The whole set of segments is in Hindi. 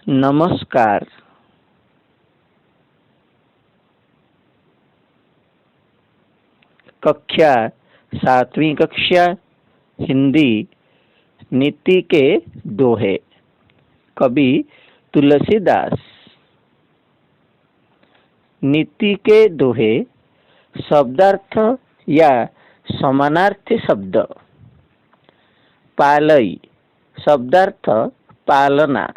नमस्कार। कक्षा 7वीं कक्षा हिंदी नीति के दोहे। कवि तुलसीदास। नीति के दोहे शब्दार्थ या समानार्थी शब्द। पालई शब्दार्थ पालना।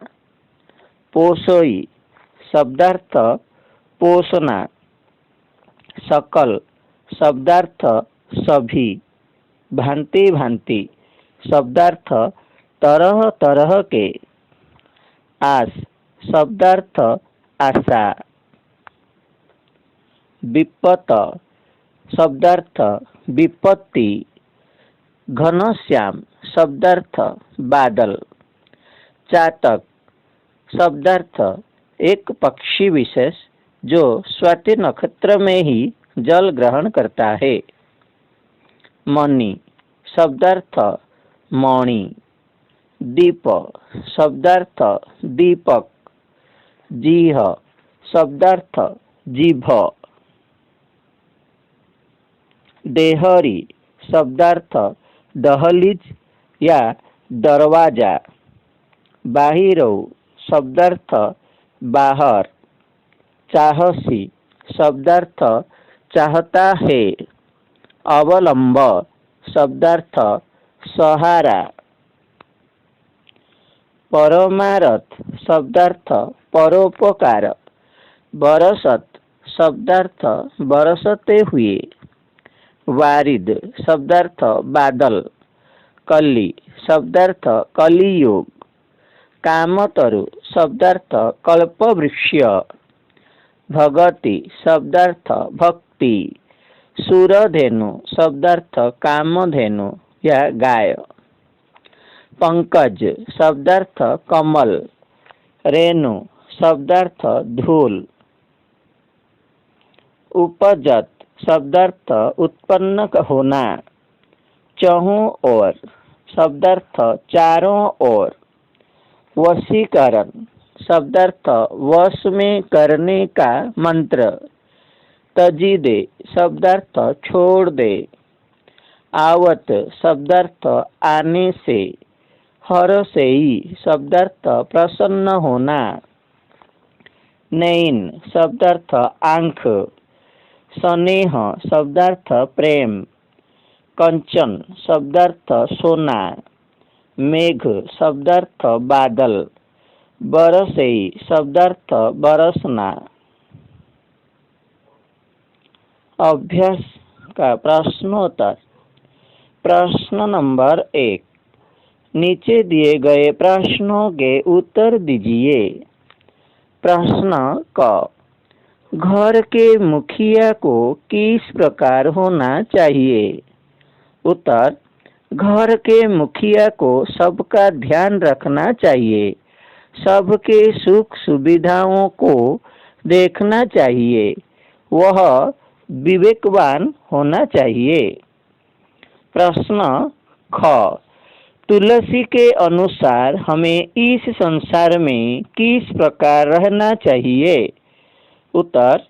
पोषोई शब्दार्थ पोषना। सकल शब्दार्थ सभी। भांति भांति शब्दार्थ तरह तरह के। आस शब्दार्थ आशा। विपत शब्दार्थ विपत्ति। घनश्याम शब्दार्थ बादल। चातक शब्दार्थ एक पक्षी विशेष जो स्वाति नक्षत्र में ही जल ग्रहण करता है। मणि शब्दार्थ मणि। दीप शब्दार्थ दीपक। जीह शब्दार्थ जीभ। देहरी शब्दार्थ दहलीज या दरवाजा। बाहिरो शब्दार्थ बाहर। चाहसी शब्दार्थ चाहता है। अवलंब शब्दार्थ सहारा। परमारथ शब्दार्थ परोपकार। बरसत शब्दार्थ बरसते हुए। वारिद शब्दार्थ बादल। कली शब्दार्थ कलियुग। कामतरु शब्दार्थ कल्पवृक्ष। भगति शब्दार्थ भक्ति। सुरधेनु शब्दार्थ कामधेनु या गाय। पंकज शब्दार्थ कमल। रेणु शब्दार्थ धूल। उपजत शब्दार्थ उत्पन्न होना। चहुं ओर शब्दार्थ चारों ओर। वशीकरण शब्दार्थ वश में करने का मंत्र। तजी दे शब्दार्थ छोड़ दे। आवत शब्दार्थ आने से। हरसेई शब्दार्थ प्रसन्न होना। नैन शब्दार्थ आँख। स्नेह शब्दार्थ प्रेम। कंचन शब्दार्थ सोना। मेघ शब्दार्थ बादल। बरसेई शब्दार्थ बरसना। अभ्यास का प्रश्नोत्तर। प्रश्न नंबर 1। नीचे दिए गए प्रश्नों के उत्तर दीजिए। प्रश्न क। घर के मुखिया को किस प्रकार होना चाहिए? उत्तर। घर के मुखिया को सबका ध्यान रखना चाहिए। सबके सुख सुविधाओं को देखना चाहिए। वह विवेकवान होना चाहिए। प्रश्न ख। तुलसी के अनुसार हमें इस संसार में किस प्रकार रहना चाहिए? उत्तर।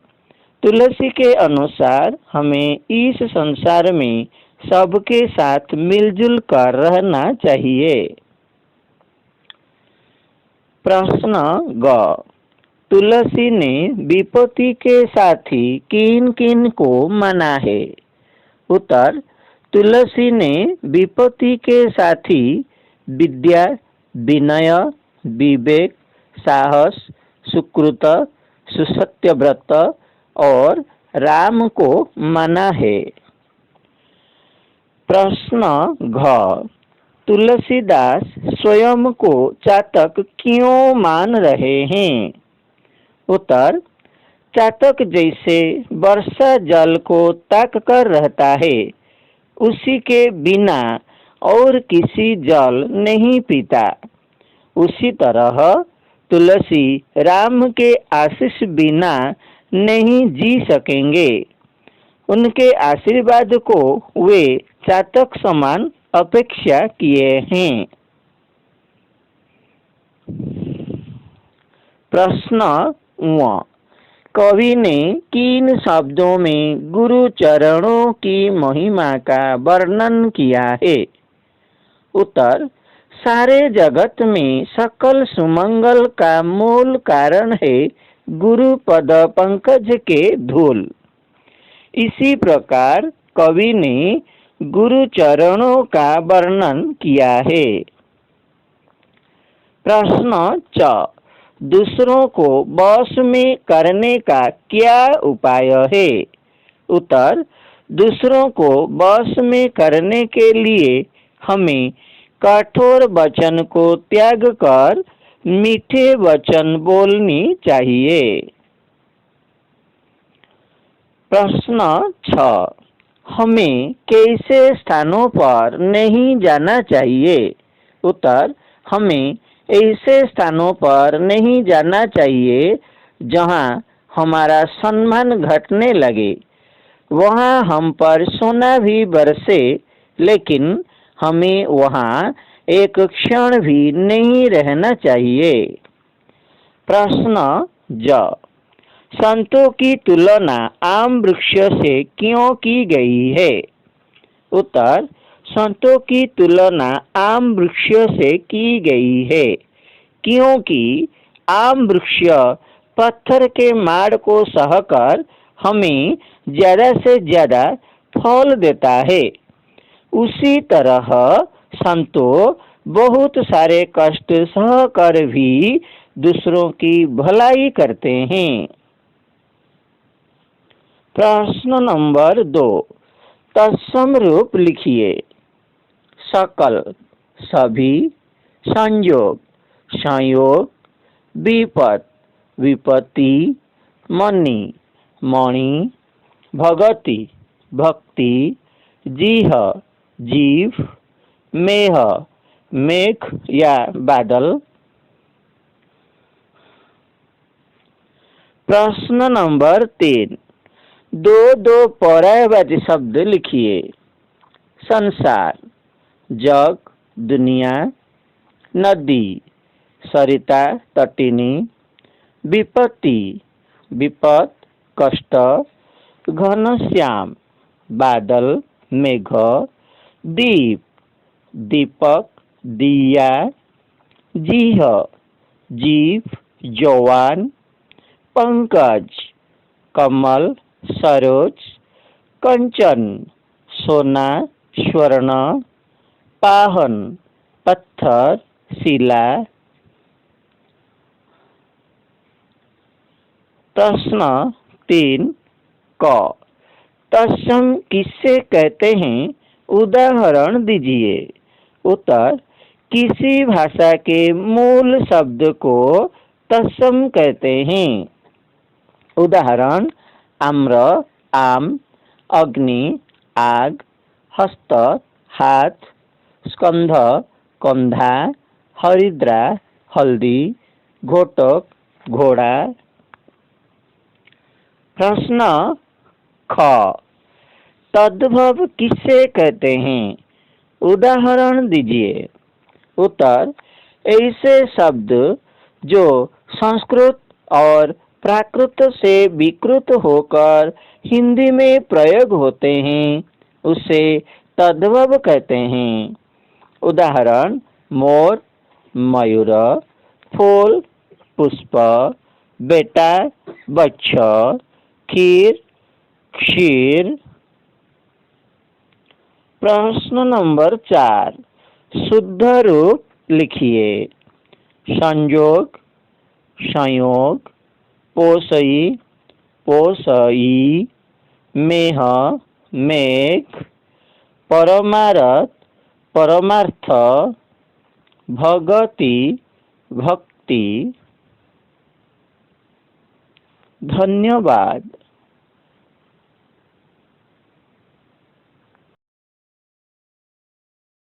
तुलसी के अनुसार हमें इस संसार में सबके साथ मिलजुल कर रहना चाहिए। प्रश्न ग। तुलसी ने विपत्ति के साथी किन किन को माना है? उत्तर। तुलसी ने विपत्ति के साथी विद्या, विनय, विवेक, साहस, सुकृत, सुसत्यव्रत और राम को माना है। प्रश्न घ। तुलसीदास स्वयं को चातक क्यों मान रहे हैं? उत्तर। चातक जैसे वर्षा जल को ताक कर रहता है, उसी के बिना और किसी जल नहीं पीता, उसी तरह तुलसी राम के आशीष बिना नहीं जी सकेंगे। उनके आशीर्वाद को वे चातक समान अपेक्षा किए हैं। प्रश्न व कवि ने किन शब्दों में गुरु चरणों की महिमा का वर्णन किया है? उत्तर, सारे जगत में सकल सुमंगल का मूल कारण है गुरु पद पंकज के धूल। इसी प्रकार कवि ने गुरु चरणों का वर्णन किया है। प्रश्न च दूसरों को वश में करने का क्या उपाय है? उत्तर, दूसरों को वश में करने के लिए हमें कठोर वचन को त्याग कर मीठे वचन बोलनी चाहिए। प्रश्न 6 हमें कैसे स्थानों पर नहीं जाना चाहिए? उत्तर, हमें ऐसे स्थानों पर नहीं जाना चाहिए जहां हमारा सम्मान घटने लगे। वहां हम पर सोना भी बरसे, लेकिन हमें वहां एक क्षण भी नहीं रहना चाहिए। प्रश्न ज संतों की तुलना आम वृक्ष से क्यों की गई है? उत्तर, संतों की तुलना आम वृक्ष से की गई है क्योंकि आम वृक्ष पत्थर के माड़ को सहकर हमें ज्यादा से ज्यादा फल देता है। उसी तरह संतों बहुत सारे कष्ट सहकर भी दूसरों की भलाई करते हैं। प्रश्न नंबर 2 तत्सम रूप लिखिए। सकल, सभी, संयोग, संयोग, विपत, विपत्ति, मणि, मणि, भगति, भक्ति, जीह, जीव, मेह, मेघ या बादल। प्रश्न नंबर 3 दो पर्यायवाची शब्द लिखिए। संसार, जग, दुनिया, नदी, सरिता, तटिनी, विपत्ति, विपत, कष्ट, घनश्याम, बादल, मेघ, दीप, दीपक, दिया, जीह, जीव, जवान, पंकज, कमल, सरोज, कंचन, सोना, स्वर्ण, पाहन, पत्थर, शिला। प्रश्न 3 क तत्सम किससे कहते हैं? उदाहरण दीजिए। उत्तर, किसी भाषा के मूल शब्द को तत्सम कहते हैं। उदाहरण, आम्र, आम, अग्नि, आग, हस्त, हाथ, स्कंध, कंधा, हरिद्रा, हल्दी, घोटक, घोड़ा। प्रश्न ख तद्भव किससे कहते हैं? उदाहरण दीजिए। उत्तर, ऐसे शब्द जो संस्कृत और प्राकृत से विकृत होकर हिंदी में प्रयोग होते हैं उसे तद्भव कहते हैं। उदाहरण, मोर, मयूर, फूल, पुष्प, बेटा, बच्चा, खीर, क्षीर। प्रश्न नंबर 4 शुद्ध रूप लिखिए। संयोग, संयोग, पोषई, पोषई, मेह, मेघ, परमारथ, परमार्थ, भगति, भक्ति। धन्यवाद।